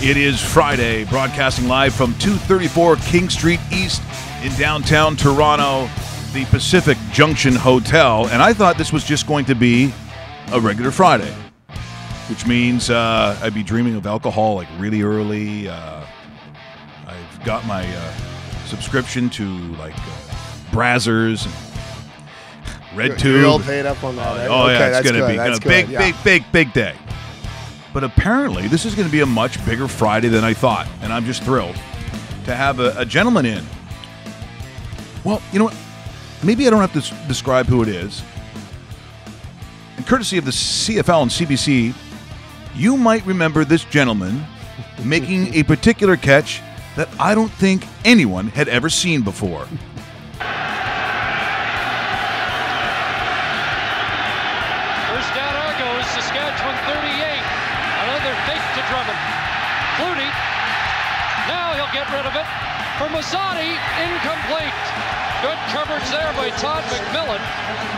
It is Friday, broadcasting live from 234 King Street East in downtown Toronto, the Pacific Junction Hotel. And I thought this was just going to be a regular Friday, which means I'd be dreaming of alcohol like really early. I've got my subscription to like Brazzers and Red Tube. You're all paid up on that. Yeah, it's going to be a big day. But apparently, this is going to be a much bigger Friday than I thought, and I'm just thrilled to have a gentleman in. Well, you know what? Maybe I don't have to describe who it is. And courtesy of the CFL and CBC, you might remember this gentleman making a particular catch that I don't think anyone had ever seen before. First down Argos, Saskatchewan 38. Another fake to Drummond. Clooney. Now he'll get rid of it. For Mazzotti, incomplete. Good coverage there by Todd McMillan.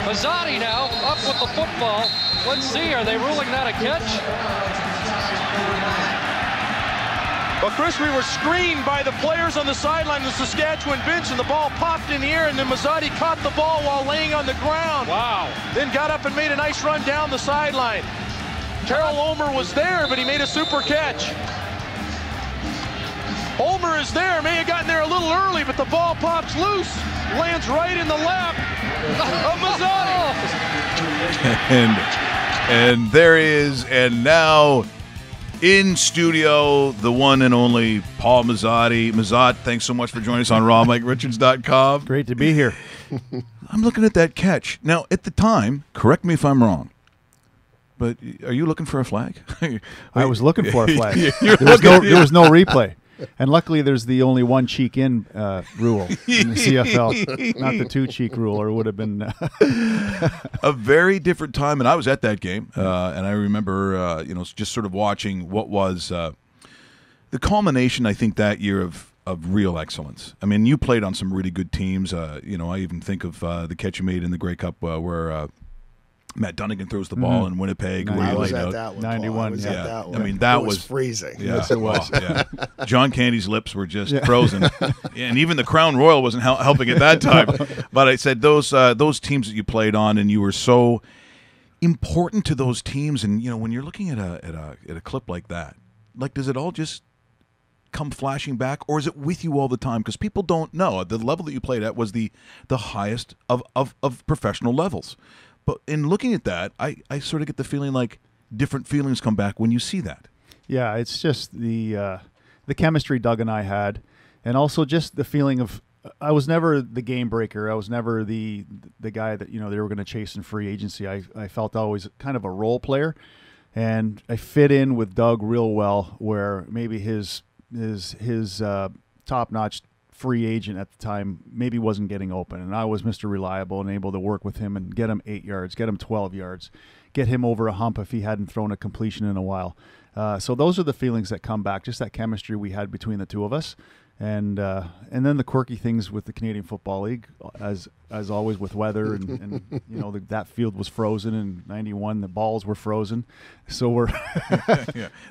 Mazzotti now up with the football. Let's see, are they ruling that a catch? Well, Chris, we were screened by the players on the sideline of the Saskatchewan bench, and the ball popped in the air, and then Mazzotti caught the ball while laying on the ground. Wow. Then got up and made a nice run down the sideline. Terrell Ulmer was there, but he made a super catch. Ulmer is there, may have gotten there a little early, but the ball pops loose, lands right in the lap of Mazzotti. And there he is, and now in studio, the one and only Paul Mazzotti. Mazzot, thanks so much for joining us on RawMikeRichards.com. Great to be here. I'm looking at that catch. Now, at the time, correct me if I'm wrong, but are you looking for a flag? I was looking for a flag. There There was no replay. And luckily, there's the only one cheek in rule in the CFL, not the two cheek rule, or it would have been a very different time. And I was at that game, and I remember, just sort of watching what was the culmination, I think, that year of real excellence. I mean, you played on some really good teams. I even think of the catch you made in the Grey Cup where Matt Dunnigan throws the ball in Winnipeg. I was at that one. 91, I was at that one. I mean, that it was was freezing. Yeah, Yes, it was. Yeah. John Candy's lips were just frozen, and even the Crown Royal wasn't helping at that time. But I said those teams that you played on, and you were so important to those teams. And when you're looking at a clip like that, like, does it all just come flashing back, or is it with you all the time? Because people don't know the level that you played at was the highest of professional levels. But in looking at that, I sort of get the feeling like different feelings come back when you see that. Yeah, it's just the chemistry Doug and I had, and also just the feeling of I was never the game breaker. I was never the guy that they were going to chase in free agency. I felt always kind of a role player, and I fit in with Doug real well. Where maybe his top notch free agent at the time maybe wasn't getting open, and I was Mr. Reliable and able to work with him and get him 8 yards, get him 12 yards, get him over a hump if he hadn't thrown a completion in a while. So those are the feelings that come back, just that chemistry we had between the two of us, and then the quirky things with the Canadian Football League, as always with weather, and that field was frozen in '91. The balls were frozen, so we're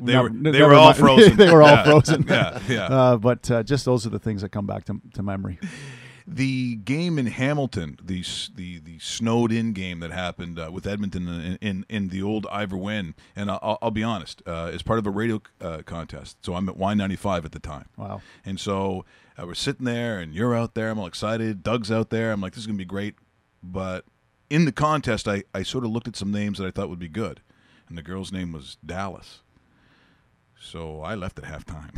they were all frozen. They were all frozen. Yeah. But just those are the things that come back to memory. The game in Hamilton, the snowed-in game that happened with Edmonton in the old Ivor Wynne, and I'll be honest, as part of a radio contest. So I'm at Y95 at the time. Wow. And so I was sitting there, and you're out there. I'm all excited. Doug's out there. I'm like, this is going to be great. But in the contest, I sort of looked at some names that I thought would be good, and the girl's name was Dallas. So I left at halftime.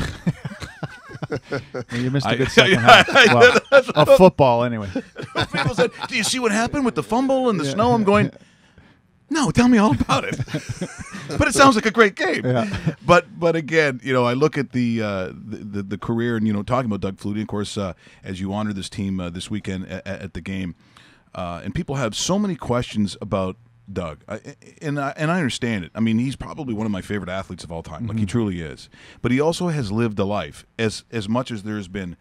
Well, you missed a good second half. Well, of football, anyway. People said, do you see what happened with the fumble and the snow? I'm going, no, tell me all about it. But it sounds like a great game. Yeah. But again, I look at the career and, talking about Doug Flutie, of course, as you honor this team this weekend at the game, and people have so many questions about Doug, and I understand it. I mean, he's probably one of my favorite athletes of all time. Like, he truly is. But he also has lived a life as much as there's been,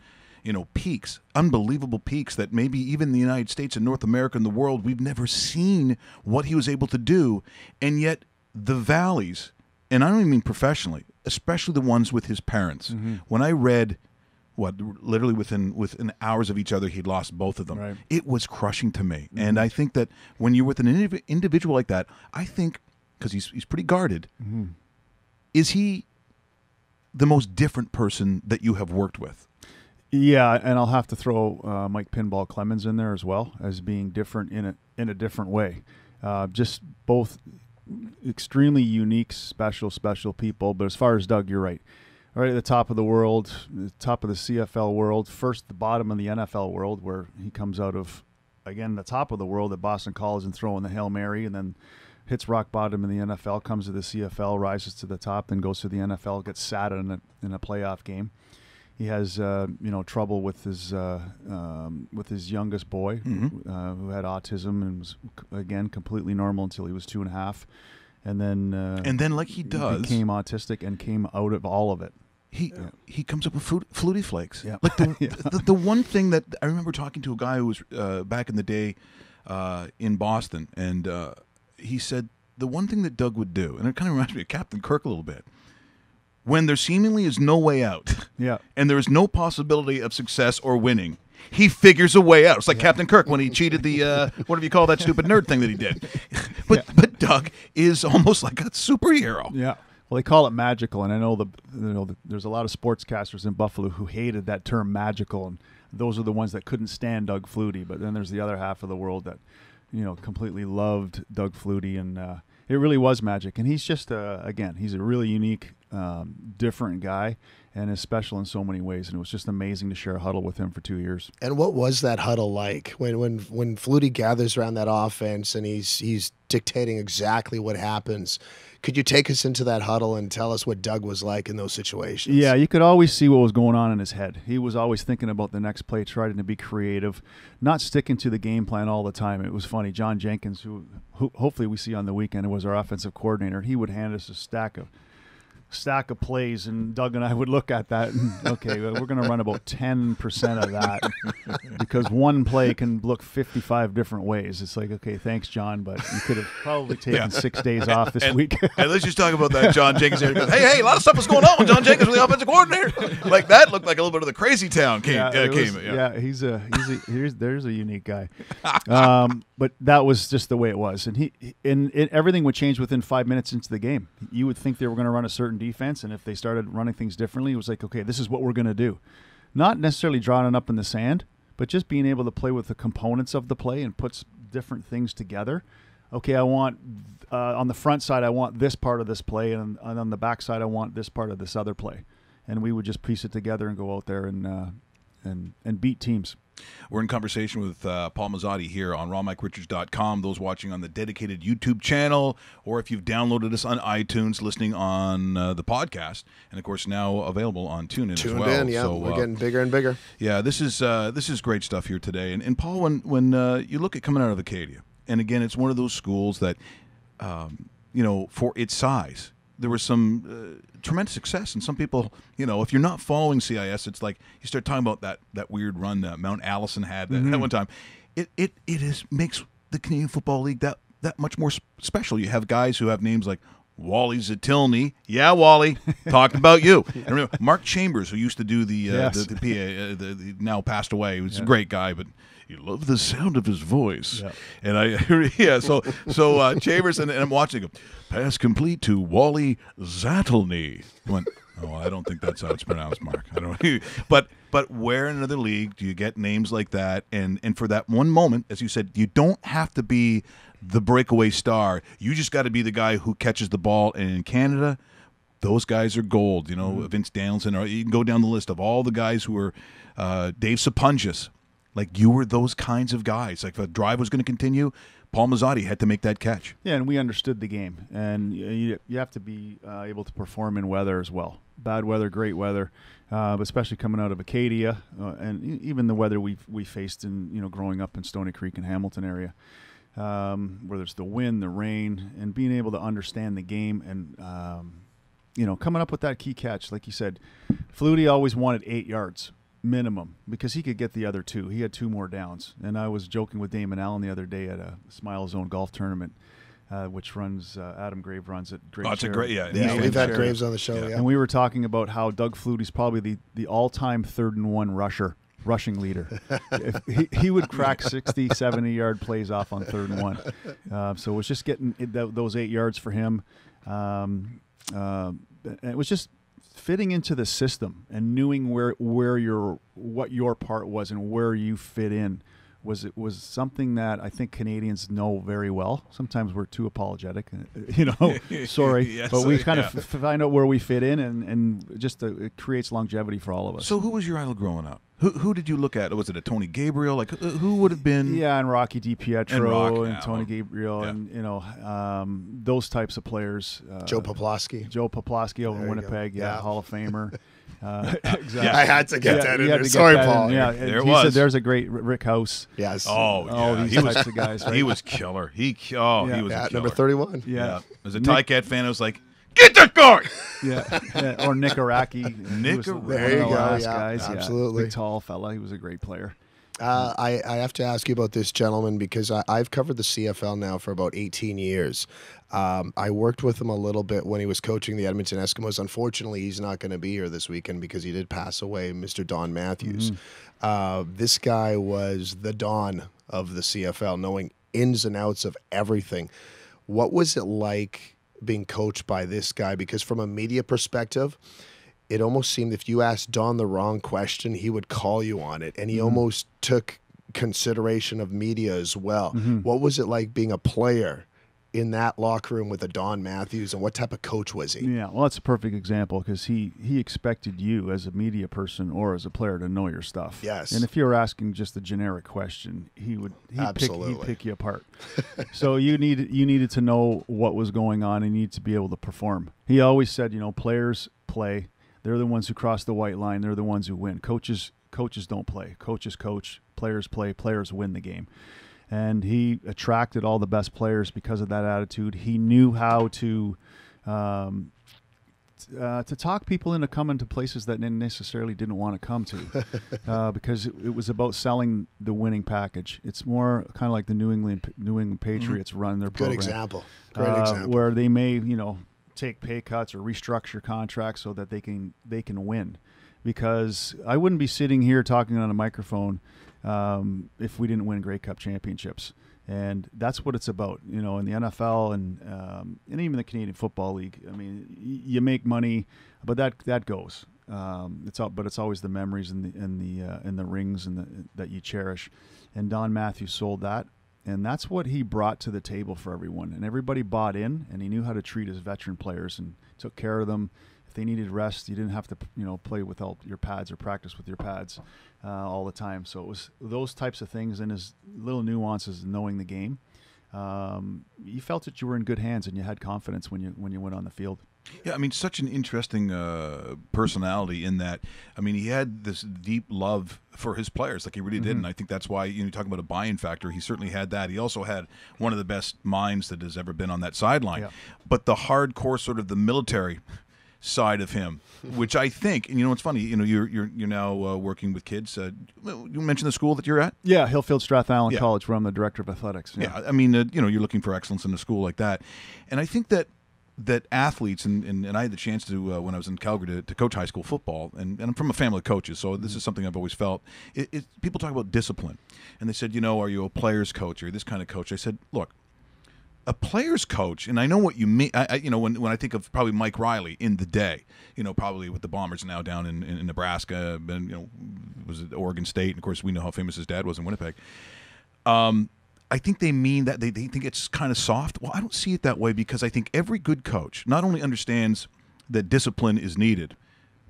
peaks, unbelievable peaks that maybe even in the United States and North America and the world, we've never seen what he was able to do. And yet the valleys and I don't even mean professionally, especially the ones with his parents. When I read literally within hours of each other, he'd lost both of them. Right. It was crushing to me. And I think that when you're with an individual like that, I think, because he's pretty guarded, is he the most different person that you have worked with? Yeah, and I'll have to throw Mike Pinball Clemens in there as well as being different in a different way. Just both extremely unique, special people. But as far as Doug, you're right. Right at the top of the world, the top of the CFL world, first the bottom of the NFL world, where he comes out of, again, the top of the world at Boston College and throwing the Hail Mary, and then hits rock bottom in the NFL, comes to the CFL, rises to the top, then goes to the NFL, gets sat in a playoff game. He has trouble with his youngest boy who had autism and was again completely normal until he was 2.5, and then like he does became autistic and came out of all of it. He comes up with Flutie Flakes. Yeah. Like the one thing that I remember talking to a guy who was back in the day in Boston, and he said the one thing that Doug would do, and it kind of reminds me of Captain Kirk a little bit, when there seemingly is no way out, and there is no possibility of success or winning, he figures a way out. It's like Captain Kirk when he cheated the whatever you call that stupid nerd thing that he did. But Doug is almost like a superhero. Yeah. Well, they call it magical, and I know there's a lot of sportscasters in Buffalo who hated that term magical, and those are the ones that couldn't stand Doug Flutie. But then there's the other half of the world that completely loved Doug Flutie, and it really was magic. And he's just again, he's a really unique, different guy, and is special in so many ways. And it was just amazing to share a huddle with him for 2 years. And what was that huddle like when Flutie gathers around that offense and he's dictating exactly what happens? Could you take us into that huddle and tell us what Doug was like in those situations? Yeah, you could always see what was going on in his head. He was always thinking about the next play, trying to be creative, not sticking to the game plan all the time. It was funny. John Jenkins, who hopefully we see on the weekend, was our offensive coordinator. He would hand us a stack of plays, and Doug and I would look at that and, okay, we're going to run about 10% of that because one play can look 55 different ways. It's like, okay, thanks, John, but you could have probably taken 6 days off this week. And let's just talk about that John Jenkins here. Hey, a lot of stuff was going on when John Jenkins was the offensive coordinator. Like that looked like a little bit of the crazy town came. There's a unique guy. But that was just the way it was. And everything would change within 5 minutes into the game. You would think they were going to run a certain defense, and if they started running things differently, it was like, okay, this is what we're going to do. Not necessarily drawing it up in the sand, but just being able to play with the components of the play and put different things together. Okay, I want on the front side, I want this part of this play, and on the back side, I want this part of this other play. And we would just piece it together and go out there and beat teams. We're in conversation with Paul Mazzotti here on rawmike.richards.com. Those watching on the dedicated YouTube channel, or if you've downloaded us on iTunes, listening on the podcast, and of course now available on TuneIn as well. TuneIn, yeah, so, we're getting bigger and bigger. Yeah, this is great stuff here today. And Paul, when you look at coming out of Acadia, and again, it's one of those schools that, for its size, there was some tremendous success, and some people, if you're not following CIS, it's like you start talking about that weird run that Mount Allison had at one time. It makes the Canadian Football League that much more special. You have guys who have names like Wally Zatilny. Yeah, Wally, talking about you. And remember Mark Chambers, who used to do the PA, now passed away. He was a great guy, but you love the sound of his voice. Yeah. And so Chambers, and I'm watching him. Pass complete to Wally Zatilny. I went, I don't think that's how it's pronounced, Mark. I don't. But where in another league do you get names like that? And for that one moment, as you said, you don't have to be the breakaway star. You just got to be the guy who catches the ball. And in Canada, those guys are gold. Vince Danielson, or you can go down the list of all the guys who are Dave Sapunjis. Like, you were those kinds of guys. Like, if a drive was going to continue, Paul Mazzotti had to make that catch. Yeah, and we understood the game. And you have to be able to perform in weather as well. Bad weather, great weather, but especially coming out of Acadia, and even the weather we faced in growing up in Stony Creek and Hamilton area, where there's the wind, the rain, and being able to understand the game and coming up with that key catch. Like you said, Flutie always wanted 8 yards. Minimum, because he could get the other 2. He had 2 more downs. And I was joking with Damon Allen the other day at a Smile Zone golf tournament. which runs Adam Grave runs it. Great. Oh, it's a great, yeah. Yeah, he's we've had fantastic. Graves on the show. Yeah. And we were talking about how Doug Flutie's probably the all-time 3rd-and-1 rushing leader. If he would crack 60, 70-yard plays off on 3rd and 1. So it was just getting those 8 yards for him. It was just fitting into the system and knowing what your part was and where you fit in was something that I think Canadians know very well. Sometimes we're too apologetic, sorry, Yes, but we kind yeah. of find out where we fit in, and just it creates longevity for all of us. So who was your idol growing up? Who did you look at? Was it a Tony Gabriel? Like who would have been? Yeah, and Rocky DiPietro and, yeah, Tony well, Gabriel, yeah. and those types of players. Joe Poplawski. Joe Poplawski over There in you Winnipeg, go. yeah, Yeah. Hall of Famer. Exactly. Yeah. I had to get that in you had there. to get Sorry, that in, Paul. Yeah, There it he was. said there's a great Rick House. Yes. Oh, yeah. All these he was types of guys. Right? he was killer. He was Yeah, a killer. number 31. Yeah. As a Ticats fan, I was like, get that guy. Yeah. Or Nick Araki. He was Nick one of There you the go, last yeah, guys. absolutely. Big, tall fella. He was a great player. I have to ask you about this gentleman because I've covered the CFL now for about 18 years. I worked with him a little bit when he was coaching the Edmonton Eskimos. Unfortunately, he's not going to be here this weekend because he did pass away, Mr. Don Matthews. This guy was the Don of the CFL, knowing ins and outs of everything. What was it like being coached by this guy? Because from a media perspective, it almost seemed if you asked Don the wrong question, he would call you on it. And he almost took consideration of media as well. What was it like being a player in that locker room with a Don Matthews, and what type of coach was he? Yeah, well, that's a perfect example because he expected you as a media person or as a player to know your stuff. Yes. And if you were asking just a generic question, he'd Absolutely. pick you apart. So you needed to know what was going on and you need to be able to perform. He always said, players play. They're the ones who cross the white line. They're the ones who win. Coaches don't play. Coaches coach. Players play. Players win the game. And he attracted all the best players because of that attitude. He knew how to talk people into coming to places that they necessarily didn't want to come to, because it was about selling the winning package. It's more kind of like the New England Patriots run their program. Good example. Great example. Where they may take pay cuts or restructure contracts so that they can win. Because I wouldn't be sitting here talking on a microphone if we didn't win Grey Cup championships. And that's what it's about, in the NFL and even the Canadian Football League. I mean, you make money, but that goes. It's always the memories and the rings that you cherish. And Don Matthews sold that, and that's what he brought to the table for everyone. And everybody bought in, and he knew how to treat his veteran players and took care of them. If they needed rest, you didn't have to, play without your pads or practice with your pads all the time. So it was those types of things and his little nuances in knowing the game. You felt that you were in good hands and you had confidence when you went on the field. Yeah, I mean, such an interesting personality in that. I mean, he had this deep love for his players, like he really did, and I think that's why you talk about a buy-in factor. He certainly had that. He also had one of the best minds that has ever been on that sideline. Yeah. But the hardcore, sort of the military side of him, which I think, and it's funny. You're now working with kids. You mentioned the school that you're at. Yeah, Hillfield Strathern Island Yeah. College, where I'm the director of athletics. Yeah, I mean, you're looking for excellence in a school like that, and I think that athletes and I had the chance to when I was in Calgary to coach high school football, and I'm from a family of coaches, so this is something I've always felt. People talk about discipline, and they said, are you a player's coach or this kind of coach? I said, look, a player's coach, and I know what you mean. When I think of probably Mike Riley in the day, probably with the Bombers now down in Nebraska, and was at Oregon State, and of course we know how famous his dad was in Winnipeg. I think they mean that they think it's kind of soft. Well, I don't see it that way because I think every good coach not only understands that discipline is needed,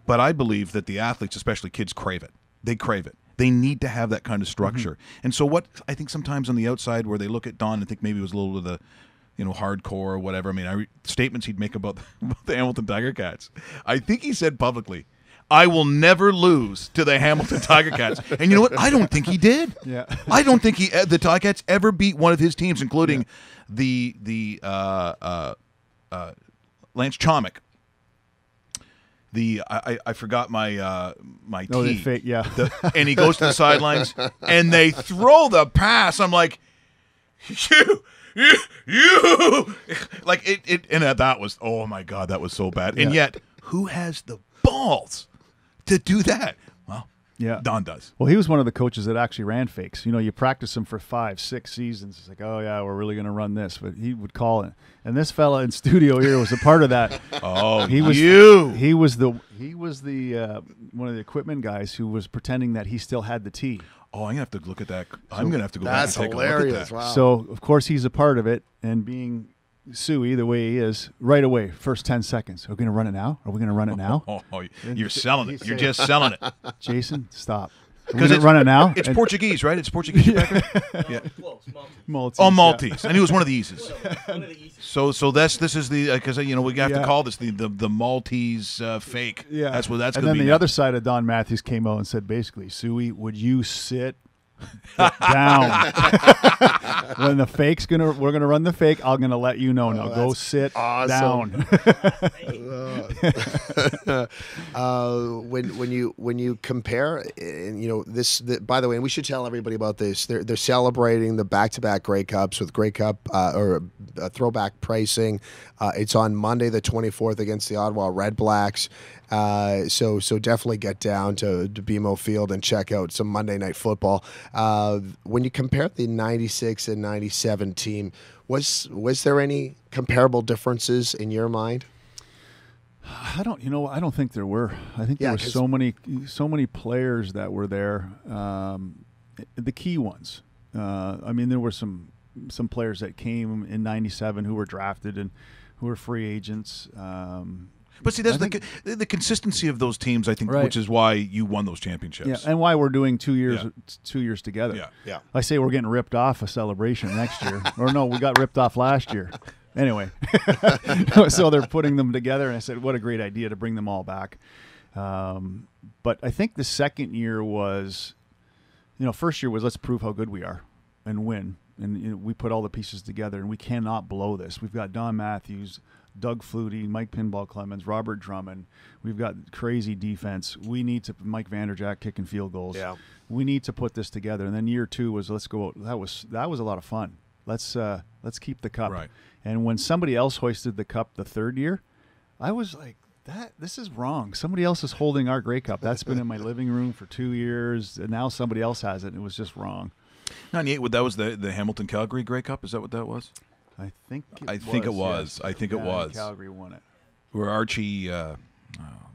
but I believe that the athletes, especially kids, crave it. They crave it. They need to have that kind of structure. And so what I think sometimes on the outside where they look at Don and think maybe it was a little of the hardcore or whatever. I mean, statements he'd make about the Hamilton Tiger Cats. I think he said publicly, I will never lose to the Hamilton Tiger Cats. And you know what? I don't think he did. Yeah. I don't think the Tiger Cats ever beat one of his teams, including the Lance Chomick. I forgot my my tee. And he goes to the sidelines and they throw the pass. I'm like, you like it, and that was, oh my God, that was so bad. And yet, who has the balls to do that? Well, Yeah. Don does. Well, he was one of the coaches that actually ran fakes. You know, you practice them for 5-6 seasons. It's like, oh, yeah, we're really going to run this. But he would call it. And this fella in studio here was a part of that. Oh, he was He was the one of the equipment guys who was pretending that he still had the tee. Oh, I'm going to have to look at that. I'm going to have to go back and That's take hilarious. a look at that. Wow. So, of course, he's a part of it. And being Suey the way he is, right away, first 10 seconds. Are we going to run it now? Are we going to run it now? Oh, you're selling it. You're just selling it. Jason, stop. Because Run it now. It's Portuguese, right? It's Portuguese. Yeah. Maltese. Oh, Maltese. I knew it was one of the Eases. So this is the, because we have to call this the Maltese fake. Yeah, that's what that's and going to then be. the other side of Don Matthews came out and said, basically, Suey, would you sit down? When the fake's we're gonna run the fake, I'm gonna let you know. Now go sit awesome. down. When you compare, and by the way, and we should tell everybody about this. They're celebrating the back-to-back Grey Cups with Grey Cup or throwback pricing. It's on Monday the 24th against the Ottawa Red Blacks. So definitely get down to BMO Field and check out some Monday Night Football. When you compare the 96 and 97 team, was there any comparable differences in your mind? I don't think there were. I think there were so many players that were there. The key ones. There were some players that came in 97 who were drafted and who were free agents. But see, that's the consistency of those teams, I think, right, which is why you won those championships. Yeah, and why we're doing 2 years together. Yeah. I say we're getting ripped off a celebration next year. Or no, we got ripped off last year. Anyway, so they're putting them together, and I said, what a great idea to bring them all back. But I think the second year was, first year was let's prove how good we are and win. And we put all the pieces together, and we cannot blow this. We've got Don Matthews, Doug Flutie, Mike Pinball Clemens, Robert Drummond. We've got crazy defense. We need to Mike Vanderjack kicking field goals. Yeah. We need to put this together. And then year two was let's go. That was a lot of fun. Let's keep the cup. Right. And when somebody else hoisted the cup the third year, I was like, this is wrong. Somebody else is holding our Grey Cup. That's been in my living room for 2 years, and now somebody else has it. And it was just wrong. 98. That was the Hamilton Calgary Grey Cup. Is that what that was? I think it was. Calgary won it. Where Archie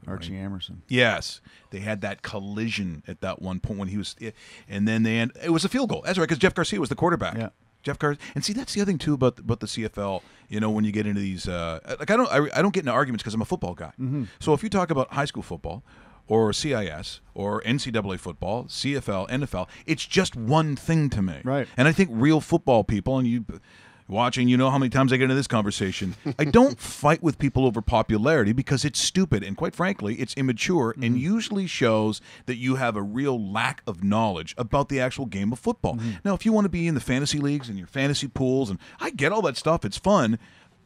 Emerson. Yes, they had that collision at that one point when he was, and then it was a field goal. That's right, because Jeff Garcia was the quarterback. Yeah. Jeff Garcia, and see, that's the other thing too about the CFL. When you get into these, I don't get into arguments because I'm a football guy. Mm-hmm. So if you talk about high school football, or CIS, or NCAA football, CFL, NFL, it's just one thing to me. Right. And I think real football people, and you watching, how many times I get into this conversation. I don't fight with people over popularity because it's stupid, and quite frankly, it's immature, and usually shows that you have a real lack of knowledge about the actual game of football. Now, if you want to be in the fantasy leagues and your fantasy pools, and I get all that stuff, it's fun.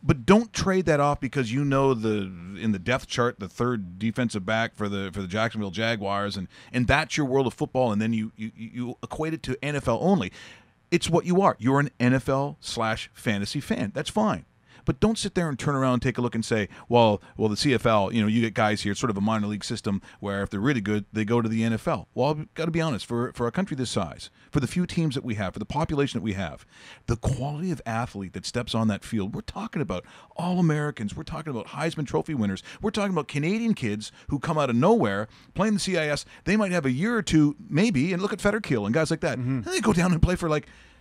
But don't trade that off because in the depth chart, the third defensive back for the Jacksonville Jaguars, and that's your world of football, and then you equate it to NFL only. It's what you are. You're an NFL/fantasy fan. That's fine. But don't sit there and turn around and take a look and say, well, the CFL, you get guys here. It's sort of a minor league system where if they're really good, they go to the NFL. Well, I've got to be honest, for a country this size, for the few teams that we have, for the population that we have, the quality of athlete that steps on that field, we're talking about All-Americans. We're talking about Heisman Trophy winners. We're talking about Canadian kids who come out of nowhere playing the CIS. They might have a year or two, maybe, and look at Fetterkill and guys like that. And they go down and play for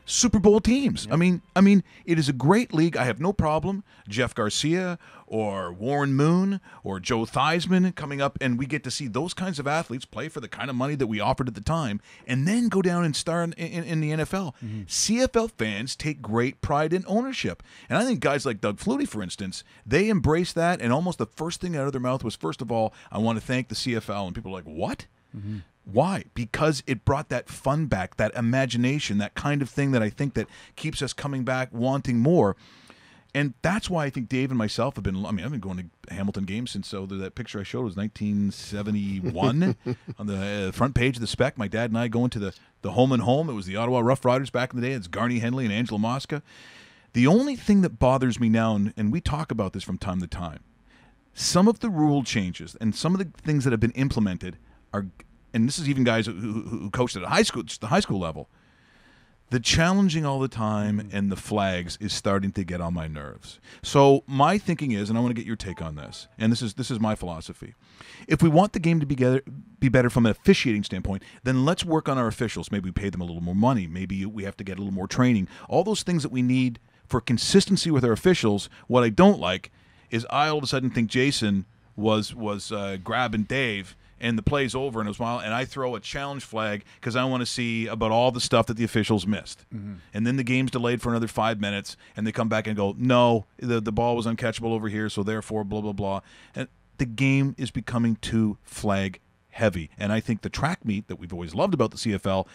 Super Bowl teams. Yep. I mean, it is a great league. I have no problem. Jeff Garcia or Warren Moon or Joe Theismann coming up, and we get to see those kinds of athletes play for the kind of money that we offered at the time, and then go down and star in the NFL. CFL fans take great pride in ownership, and I think guys like Doug Flutie, for instance, they embrace that, and almost the first thing out of their mouth was, first of all, I want to thank the CFL, and people are like, what? Why? Because it brought that fun back, that imagination, that kind of thing that I think that keeps us coming back, wanting more. And that's why I think Dave and myself have been, I've been going to Hamilton games since, that picture I showed was 1971 on the front page of the Spec. My dad and I going to the home and home. It was the Ottawa Rough Riders back in the day. It's Garney Henley and Angela Mosca. The only thing that bothers me now, and we talk about this from time to time, some of the rule changes and some of the things that have been implemented are, and this is even guys who coached at the high school level, the challenging all the time and the flags is starting to get on my nerves. So my thinking is, and I want to get your take on this, and this is my philosophy. If we want the game to be better from an officiating standpoint, then let's work on our officials. Maybe we pay them a little more money. Maybe we have to get a little more training. All those things that we need for consistency with our officials. What I don't like is I all of a sudden think Jason was grabbing Dave, and the play's over, and it was wild, and I throw a challenge flag because I want to see about all the stuff that the officials missed. And then the game's delayed for another 5 minutes, and they come back and go, no, the ball was uncatchable over here, so therefore blah, blah, blah. And the game is becoming too flag heavy. And I think the track meet that we've always loved about the CFL,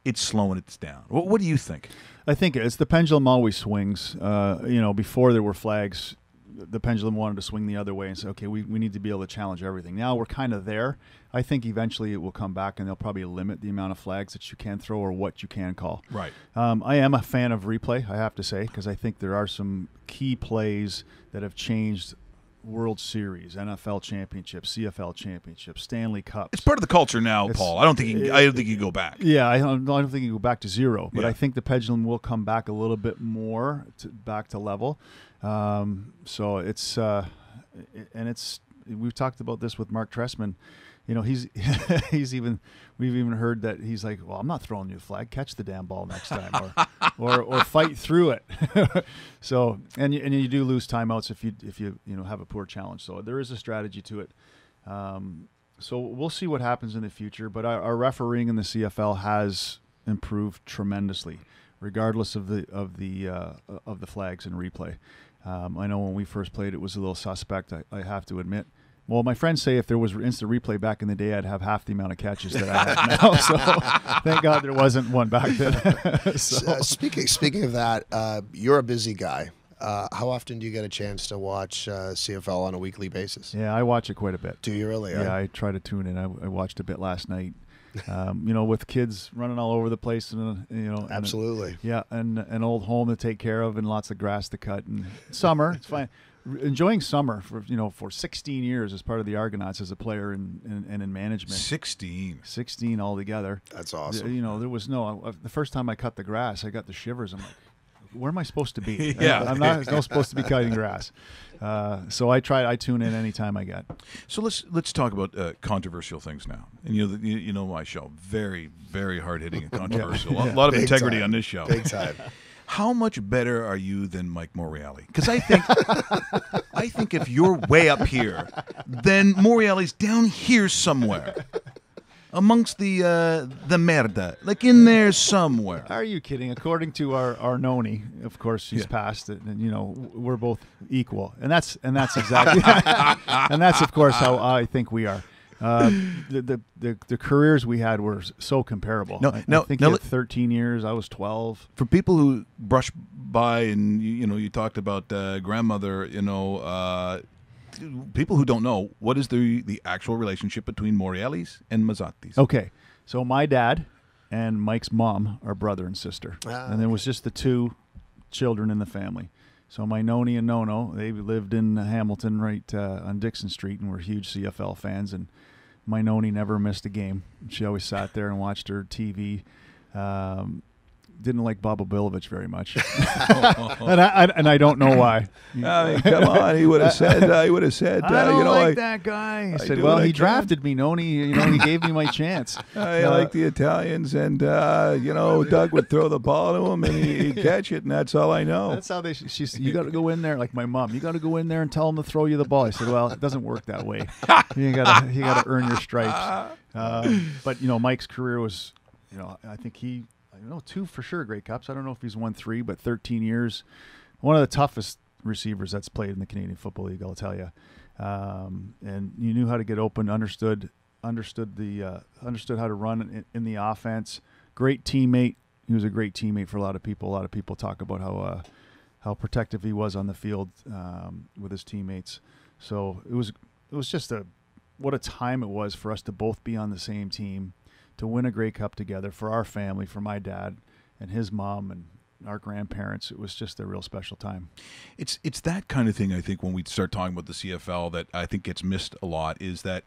it's slowing it down. What do you think? I think it's the pendulum always swings. Before there were flags, the pendulum wanted to swing the other way and say, okay, we need to be able to challenge everything. Now we're kind of there. I think eventually it will come back, and they'll probably limit the amount of flags that you can throw or what you can call. Right. I am a fan of replay, I have to say, because I think there are some key plays that have changed World Series, NFL championships, CFL championships, Stanley Cups. It's part of the culture now, Paul. I don't think you go back. Yeah, I don't think you go back to zero, but Yeah. I think the pendulum will come back a little bit more back to level. So it's we've talked about this with Mark Trestman. We've even heard that he's like, well, I'm not throwing you a flag. Catch the damn ball next time, or fight through it. So and you do lose timeouts if you have a poor challenge. So there is a strategy to it. So we'll see what happens in the future. But our refereeing in the CFL has improved tremendously, regardless of the flags and replay. I know when we first played, it was a little suspect. I have to admit. Well, my friends say if there was instant replay back in the day, I'd have half the amount of catches that I have now. So thank God there wasn't one back then. Speaking of that, you're a busy guy. How often do you get a chance to watch CFL on a weekly basis? Yeah, I watch it quite a bit. Do you really? Yeah, I try to tune in. I watched a bit last night. With kids running all over the place, and Absolutely. And an old home to take care of, and lots of grass to cut. And summer, it's fine. Enjoying summer for 16 years as part of the Argonauts as a player and in management. 16 altogether. That's awesome. There was the first time I cut the grass, I got the shivers. I'm like, where am I supposed to be? Yeah. I'm not supposed to be cutting grass. So I tune in anytime I get. So let's talk about controversial things now. And you know my show, very, very hard hitting and controversial. Yeah. A lot of Big integrity time. on this show. Big time. How much better are you than Mike Morreale? Because I think if you're way up here, then Morreale's down here somewhere, amongst the merda, like in there somewhere. Are you kidding? According to our Noni, of course, he's passed it, and we're both equal, and that's exactly, and that's of course how I think we are. The careers we had were so comparable. I think he had 13 years. I was 12. For people who brush by and you talked about grandmother, people who don't know, what is the actual relationship between Morreales and Mazzotti's? Okay, so my dad and Mike's mom are brother and sister, and there was just the two children in the family. So my Noni and Nono, they lived in Hamilton right on Dixon Street and were huge CFL fans. And my Noni never missed a game. She always sat there and watched her TV. Didn't like Bobo Bilovich very much, and I don't know why. I mean, come on, he would have said. I don't like that guy. He said, "Well, he drafted me, Noni. He gave me my chance." I like the Italians, and Doug would throw the ball to him, and he'd catch it, and that's all I know. That's how you got to go in there, like my mom. You got to go in there and tell him to throw you the ball. I said, "Well, it doesn't work that way. You got to earn your stripes." But Mike's career was, I think he. 2 for sure Grey Cups. I don't know if he's won 3, but 13 years. One of the toughest receivers that's played in the Canadian Football League, I'll tell you. And you knew how to get open, understood how to run in the offense. Great teammate. He was a great teammate for a lot of people. A lot of people talk about how protective he was on the field with his teammates. So it was just what a time it was for us to both be on the same team, to win a Grey Cup together for our family, for my dad and his mom, and our grandparents. It was just a real special time. It's that kind of thing, I think, when we start talking about the CFL that I think gets missed a lot, is that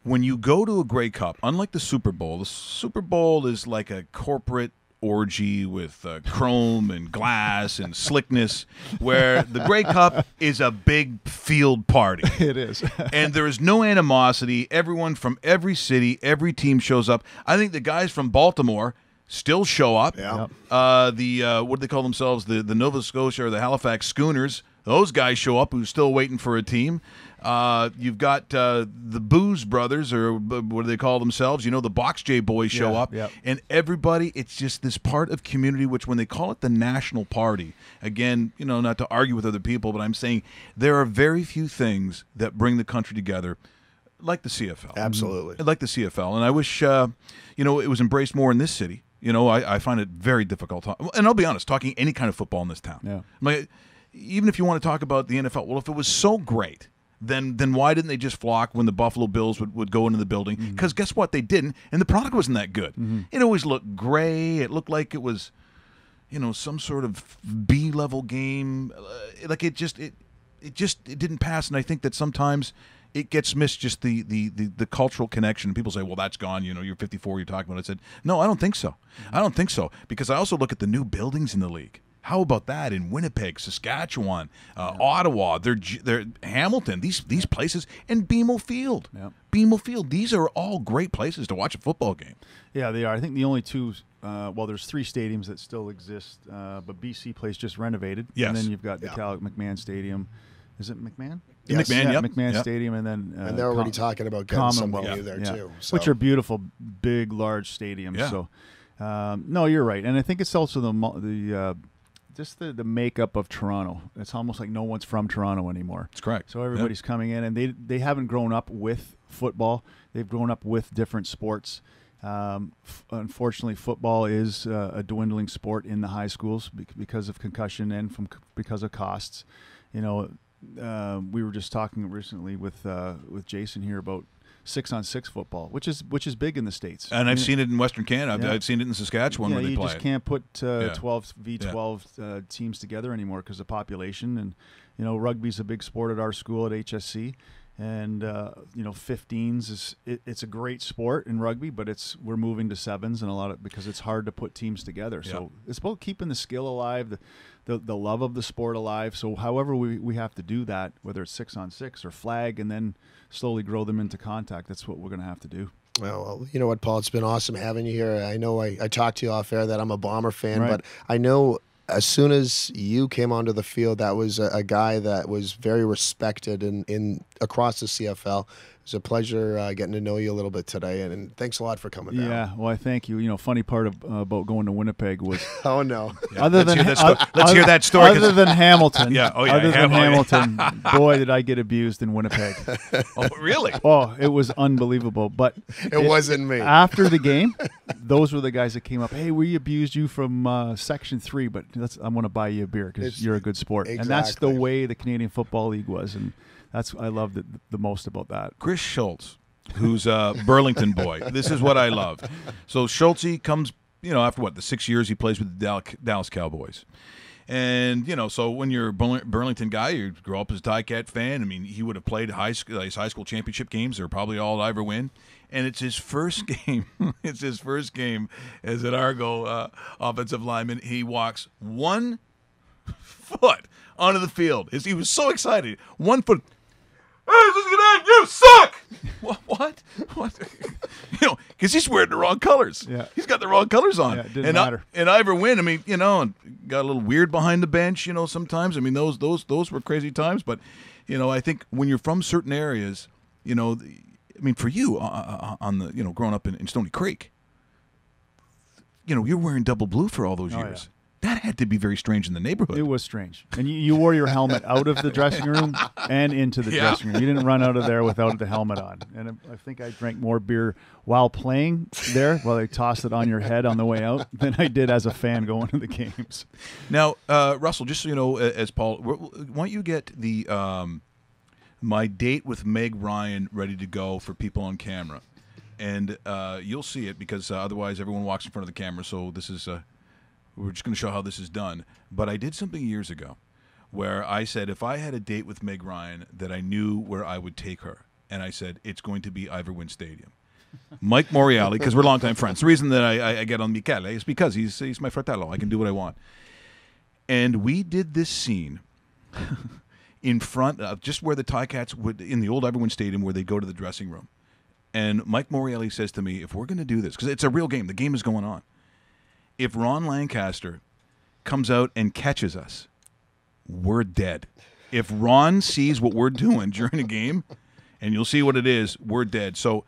when you go to a Grey Cup, unlike the Super Bowl is like a corporate orgy with chrome and glass and slickness, where the Grey Cup is a big field party. It is. And there is no animosity. Everyone from every city, every team shows up. I think the guys from Baltimore still show up. Yeah. What do they call themselves? The Nova Scotia or the Halifax Schooners. Those guys show up who's still waiting for a team. You've got the Booze Brothers, or what do they call themselves? The Box J boys show up. Yeah. And everybody, it's just this part of community, which when they call it the national party, again, not to argue with other people, but I'm saying there are very few things that bring the country together like the CFL. Absolutely. Like the CFL. And I wish, it was embraced more in this city. I find it very difficult. And I'll be honest, talking any kind of football in this town. Yeah. Even if you want to talk about the NFL, well, if it was so great, then why didn't they just flock when the Buffalo Bills would go into the building? Because guess what? They didn't, and the product wasn't that good. It always looked gray. It looked like it was, some sort of B-level game. Like it didn't pass, and I think that sometimes it gets missed, just the cultural connection. People say, well, that's gone. You're 54, you're talking about it. I said, no, I don't think so. I don't think so, because I also look at the new buildings in the league. How about that in Winnipeg, Saskatchewan, Ottawa, they're Hamilton, these places, and BMO Field. Yeah. BMO Field. These are all great places to watch a football game. Yeah, they are. I think the only two, there's 3 stadiums that still exist, but BC Place just renovated. Yes. And then you've got the Cal McMahon Stadium. Is it McMahon? Yes. McMahon, yep. McMahon Yep. Stadium, and then And they're already talking about getting something new there, yeah. too. So. Which are beautiful, big, large stadiums. Yeah. So, no, you're right. And I think it's also the makeup of Toronto. It's almost like no one's from Toronto anymore. That's correct. So everybody's coming in, and they haven't grown up with football. They've grown up with different sports. Unfortunately, football is a dwindling sport in the high schools because of concussion and because of costs. We were just talking recently with Jason here about 6-on-6 football, which is big in the States. And I've seen it in Western Canada. Yeah. I've seen it in Saskatchewan where they you play just it. can't put 12 v12 teams together anymore because of population. And rugby's a big sport at our school at HSC. And 15s it's a great sport in rugby, but we're moving to 7s and because it's hard to put teams together. Yeah. So it's about keeping the skill alive, the love of the sport alive. So however we have to do that, whether it's 6-on-6 or flag, and then slowly grow them into contact, that's what we're going to have to do. Well, you know what, Paul? It's been awesome having you here. I know I talked to you off air that I'm a Bomber fan, Right. but I know as soon as you came onto the field, that was a guy that was very respected in across the CFL. It was a pleasure getting to know you a little bit today, and thanks a lot for coming down. Yeah, well, I thank you. Funny part about going to Winnipeg was Oh, no. Yeah. Let's hear that story. Other than Hamilton, Yeah, oh, yeah, other than Hamilton. Hamilton, boy, did I get abused in Winnipeg. Oh, really? Oh, it was unbelievable. But It wasn't me. after the game, those were the guys that came up. Hey, we abused you from Section 3, but I want to buy you a beer because you're a good sport. And that's the Exactly. way the Canadian Football League was, and I loved it the most about that. Chris Schultz, who's a Burlington boy. This is what I love. So Schultz comes, after the 6 years he plays with the Dallas Cowboys. And, so when you're a Burlington guy, you grow up as a Ticats fan. I mean, he would have played his high school championship games. They're probably all he'll ever win. And it's his first game. It's his first game as an Argo offensive lineman. He walks 1 foot onto the field. He was so excited. 1 foot. Hey, this is gonna end. You suck. What? Because he's wearing the wrong colors. Yeah. He's got the wrong colors on. Yeah, it didn't matter. And Ivor Wynn, I mean, got a little weird behind the bench, sometimes. I mean, those were crazy times. But, I think when you're from certain areas, for you, on the, growing up in Stony Creek, you're wearing double blue for all those years. Yeah. That had to be very strange in the neighborhood. It was strange. And you wore your helmet out of the dressing room and into the Yeah. dressing room. You didn't run out of there without the helmet on. And I think I drank more beer while playing there, while they tossed it on your head on the way out, than I did as a fan going to the games. Now, Russell, just so you know, as Paul, why don't you get the my date with Meg Ryan ready to go for people on camera, and you'll see it because otherwise everyone walks in front of the camera. So this is We're just going to show how this is done. But I did something years ago where I said if I had a date with Meg Ryan that I knew where I would take her, and I said it's going to be Ivor Wynne Stadium. Mike Morreale, because we're longtime friends. The reason that I get on Michele is because he's my fratello. I can do what I want. And we did this scene in front of just where the Ticats would, in the old Ivor Wynne Stadium, where they go to the dressing room. And Mike Morreale says to me, if we're going to do this, because it's a real game, the game is going on. If Ron Lancaster comes out and catches us, we're dead. If Ron sees what we're doing during a game, and you'll see what it is, we're dead. So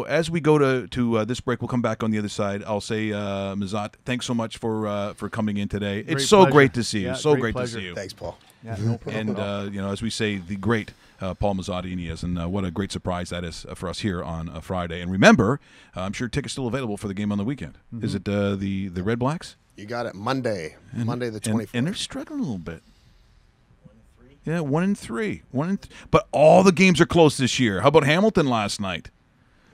as we go to this break, we'll come back on the other side. I'll say, Mazat, thanks so much for coming in today. It's so great to see you. So great to see you. Thanks, Paul. Yeah, no problem. And as we say, the great Paul Mazzotti is, and what a great surprise that is for us here on a Friday. And remember, I'm sure tickets still available for the game on the weekend. Mm-hmm. Is it the Red Blacks? You got it. Monday the 24th. And they're struggling a little bit. 1-3. Yeah, 1-3. But all the games are close this year. How about Hamilton last night?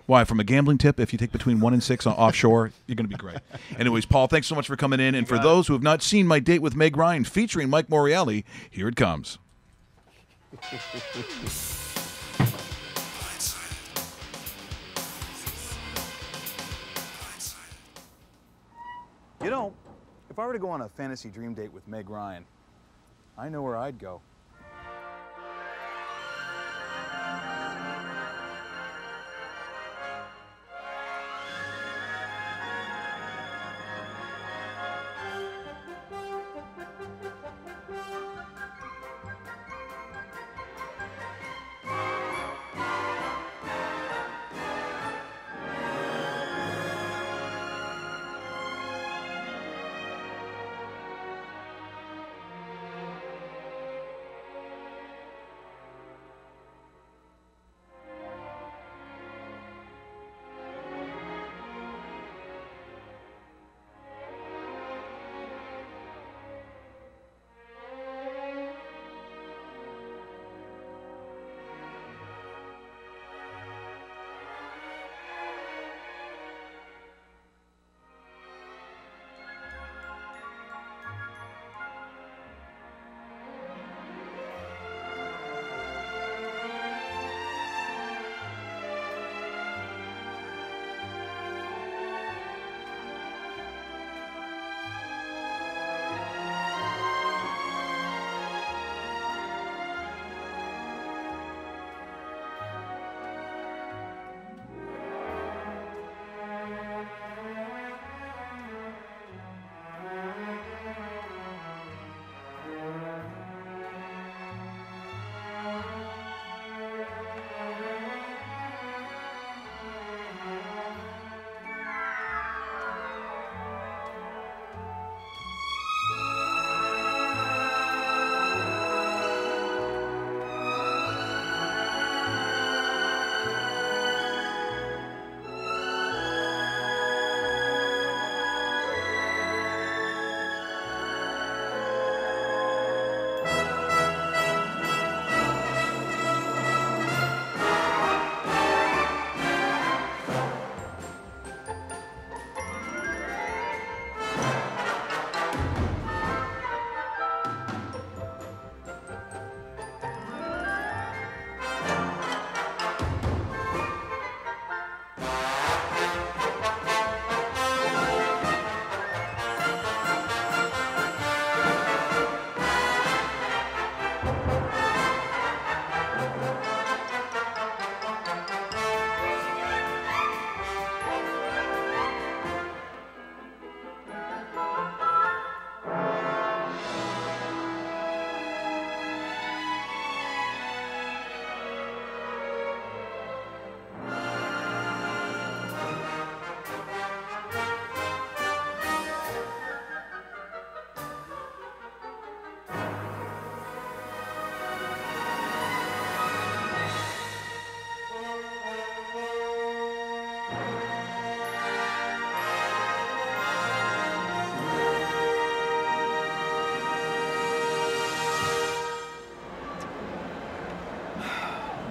Why? From a gambling tip, if you take between 1 and 6 on offshore, you're going to be great. Anyways, Paul, thanks so much for coming in. And for those who have not seen My Date with Meg Ryan featuring Mike Morreale, here it comes. You know, if I were to go on a fantasy dream date with Meg Ryan, I know where I'd go.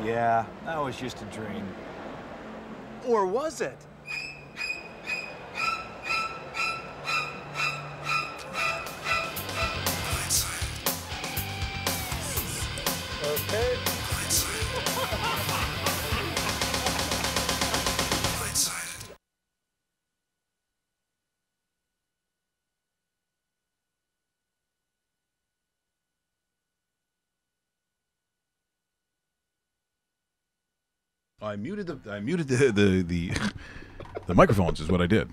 Yeah, that was just a dream. Or was it? I muted the microphones is what I did.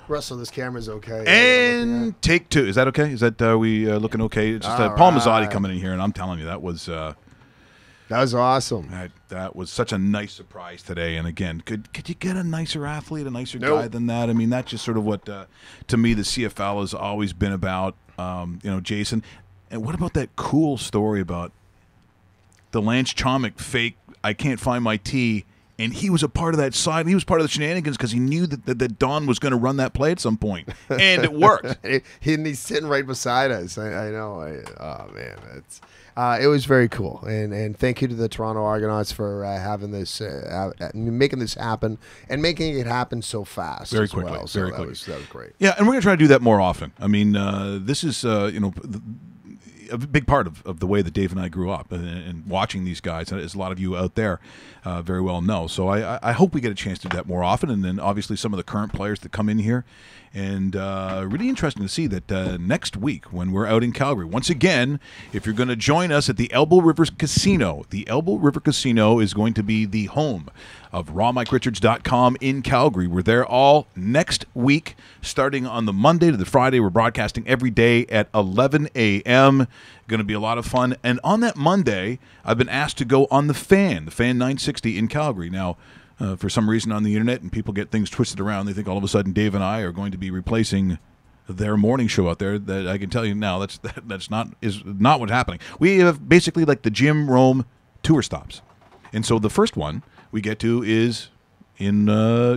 Russell, this camera's okay. And take two. Is that okay? Is that we looking okay? It's just Paul Mazzotti coming in here, and I'm telling you, that was awesome. That was such a nice surprise today. And again, could you get a nicer athlete, a nicer guy than that? I mean, that's just sort of what to me the CFL has always been about. Jason. And what about that cool story about the Lance Chomick fake? I can't find my T. And he was a part of that side. He was part of the shenanigans because he knew that Don was going to run that play at some point, and it worked. He's sitting right beside us. I know. Oh man, it was very cool. And thank you to the Toronto Argonauts for having this, making this happen, and making it happen so fast. Very quickly. Well. So that was great. Yeah, and we're going to try to do that more often. I mean, this is a big part of the way that Dave and I grew up, and watching these guys, as a lot of you out there very well know. So I hope we get a chance to do that more often, and then obviously some of the current players that come in here. And really interesting to see that next week when we're out in Calgary, once again, if you're going to join us at the Elbow River Casino, the Elbow River Casino is going to be the home of rawmike.richards.com in Calgary. We're there all next week, starting on the Monday to the Friday. We're broadcasting every day at 11 a.m. Going to be a lot of fun. And on that Monday, I've been asked to go on the Fan 960 in Calgary. Now, for some reason on the internet, and people get things twisted around, they think all of a sudden Dave and I are going to be replacing their morning show out there. That I can tell you now, that's not what's happening. We have basically like the Jim Rome tour stops, and so the first one we get to is in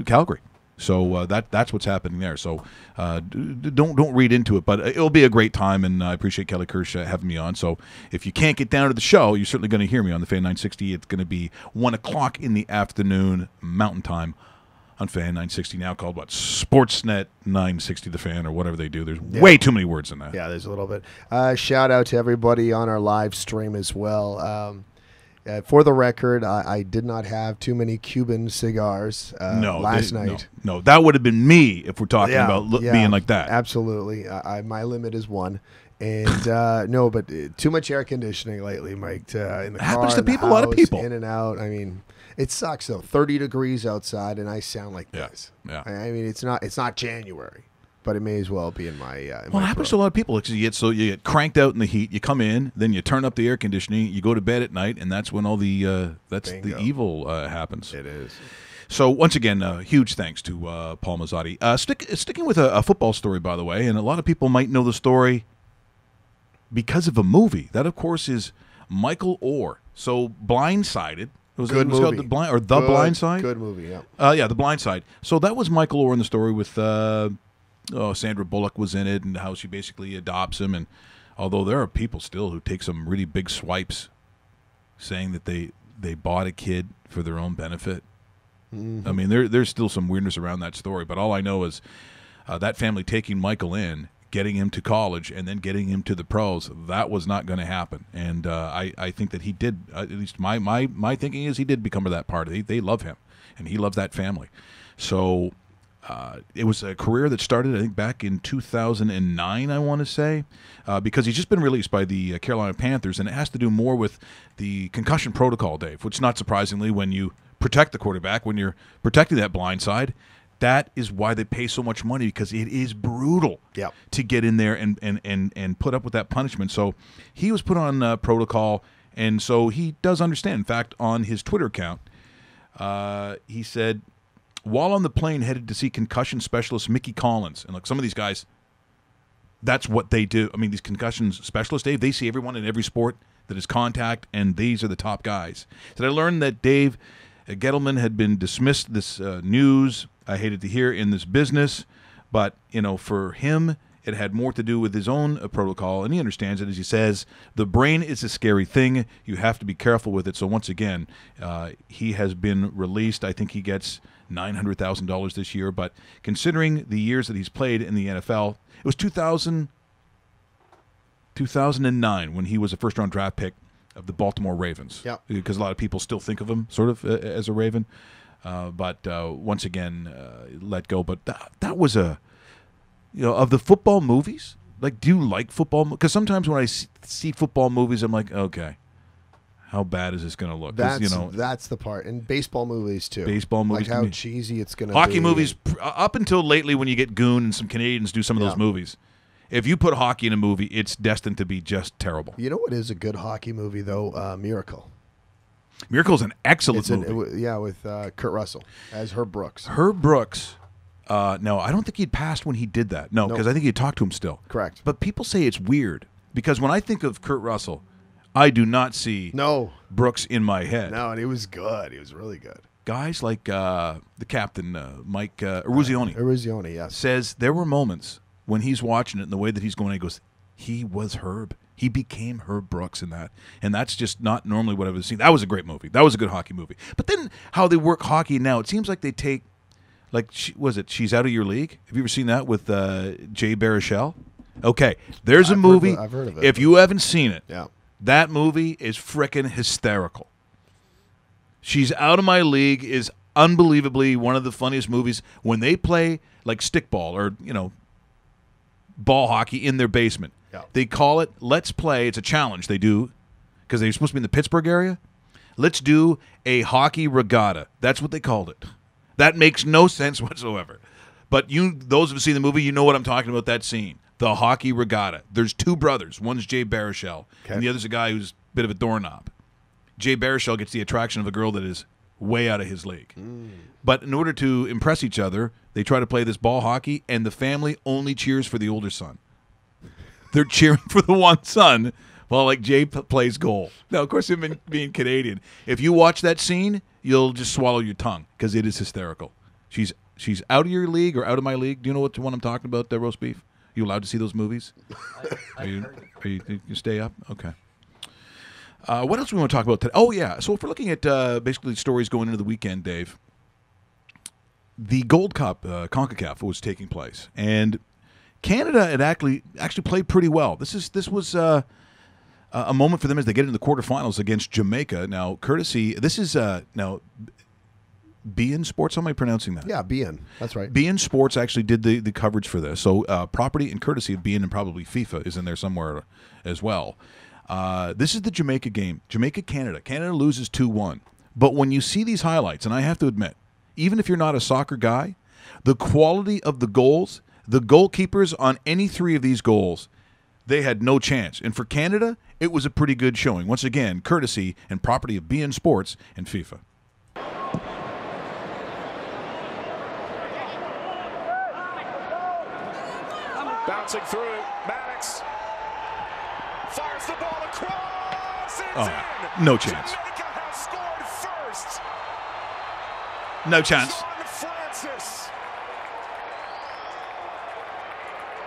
Calgary. So that's what's happening there. So don't read into it, but it'll be a great time, and I appreciate Kelly Kirsch having me on. So if you can't get down to the show, you're certainly going to hear me on the Fan 960. It's going to be 1 o'clock in the afternoon Mountain Time on Fan 960, now called what? Sportsnet 960 The Fan, or whatever they do. There's way too many words in that. Yeah, there's a little bit. Shout out to everybody on our live stream as well. For the record, I did not have too many Cuban cigars last night. No, that would have been me if we're talking about being like that. Absolutely. My limit is 1. And no, but too much air conditioning lately, Mike. In the happens car, to people, a lot of people. In and out. I mean, it sucks though. 30 degrees outside, and I sound like this. Yeah. I mean, it's not January. But it may as well be in my. It happens to a lot of people. You get cranked out in the heat. You come in, then you turn up the air conditioning. You go to bed at night, and that's when all the the evil happens. It is. So once again, huge thanks to Paul Mazzotti. Sticking with a football story, by the way, and a lot of people might know the story because of a movie. That, of course, is Michael Oher. So Blindsided. It was called The Blind Side. Good movie. Yeah. Yeah, The Blind Side. So that was Michael Oher in the story with. Sandra Bullock was in it, and how she basically adopts him. And although there are people still who take some really big swipes, saying that they bought a kid for their own benefit. Mm-hmm. I mean, there's still some weirdness around that story. But all I know is that family taking Michael in, getting him to college, and then getting him to the pros. That was not going to happen. And I think that he did. At least my thinking is he did become that part. They love him, and he loves that family. So. It was a career that started, I think, back in 2009, I want to say, because he's just been released by the Carolina Panthers, and it has to do more with the concussion protocol, Dave, which, not surprisingly, when you protect the quarterback, when you're protecting that blind side, that is why they pay so much money, because it is brutal to get in there and put up with that punishment. So he was put on protocol, and so he does understand. In fact, on his Twitter account, he said, while on the plane headed to see concussion specialist Mickey Collins, and look, some of these guys, that's what they do. I mean, these concussion specialists, Dave, they see everyone in every sport that is contact, and these are the top guys. So I learned that Dave Gettleman had been dismissed. This news I hated to hear in this business, but for him, it had more to do with his own protocol, and he understands it. As he says, the brain is a scary thing. You have to be careful with it. So once again, he has been released. I think he gets $900,000 this year, but considering the years that he's played in the NFL, it was 2009 when he was a first-round draft pick of the Baltimore Ravens. Yeah, because a lot of people still think of him sort of as a Raven, but once again, let go. But that was of the football movies. Like, do you like football? Because sometimes when I see football movies, I'm like, okay, how bad is this going to look? 'Cause, That's the part. And baseball movies, too. Baseball movies Like how to me. cheesy it's going to be. Hockey movies, up until lately when you get Goon and some Canadians do some of those movies, if you put hockey in a movie, it's destined to be just terrible. You know what is a good hockey movie, though? Miracle. Miracle's an excellent movie. With Kurt Russell as Herb Brooks. Herb Brooks, no, I don't think he'd passed when he did that. No, because I think he'd talked to him still. Correct. But people say it's weird because when I think of Kurt Russell, I do not see Brooks in my head. No, and he was good. He was really good. Guys like the captain, Mike Eruzione. Eruzione, yes. Says there were moments when he's watching it and the way that he's going, he goes, he was Herb. He became Herb Brooks in that. And that's just not normally what I've seen. That was a great movie. That was a good hockey movie. But then how they work hockey now, it seems like they take, like, She's Out of Your League? Have you ever seen that with Jay Baruchel? Okay, there's a movie. I've heard of it. If you haven't seen it, yeah. That movie is frickin' hysterical. She's Out of My League is unbelievably one of the funniest movies when they play like stickball or, ball hockey in their basement. Yeah. They call it Let's Play. It's a challenge they do because they're supposed to be in the Pittsburgh area. Let's do a hockey regatta. That's what they called it. That makes no sense whatsoever. But those who have seen the movie, you know what I'm talking about, that scene. The hockey regatta. There's two brothers. One's Jay Baruchel, and the other's a guy who's a bit of a doorknob. Jay Baruchel gets the attraction of a girl that is way out of his league. But in order to impress each other, they try to play this ball hockey, and the family only cheers for the older son. They're cheering for the one son while, like, Jay plays goal. Now, of course, him being Canadian, if you watch that scene, you'll just swallow your tongue because it is hysterical. She's Out of Your League or Out of My League. Do you know what one I'm talking about, roast beef? You allowed to see those movies? You stay up? Okay. What else do we want to talk about today? Oh, yeah. So if we're looking at basically stories going into the weekend, Dave, the Gold Cup, CONCACAF, was taking place. And Canada had actually played pretty well. This was a moment for them as they get into the quarterfinals against Jamaica. Now, this is now beIN Sports. How am I pronouncing that? Yeah, beIN. That's right. beIN Sports actually did the coverage for this. So property and courtesy of beIN and probably FIFA is in there somewhere as well. This is the Jamaica game. Jamaica-Canada. Canada loses 2-1. But when you see these highlights, and I have to admit, even if you're not a soccer guy, the quality of the goals, the goalkeepers on any three of these goals, they had no chance. And for Canada, it was a pretty good showing. Once again, courtesy and property of beIN Sports and FIFA. Bouncing through, Maddox fires the ball across. Oh, no chance. Jamaica has scored first. No chance. John Francis.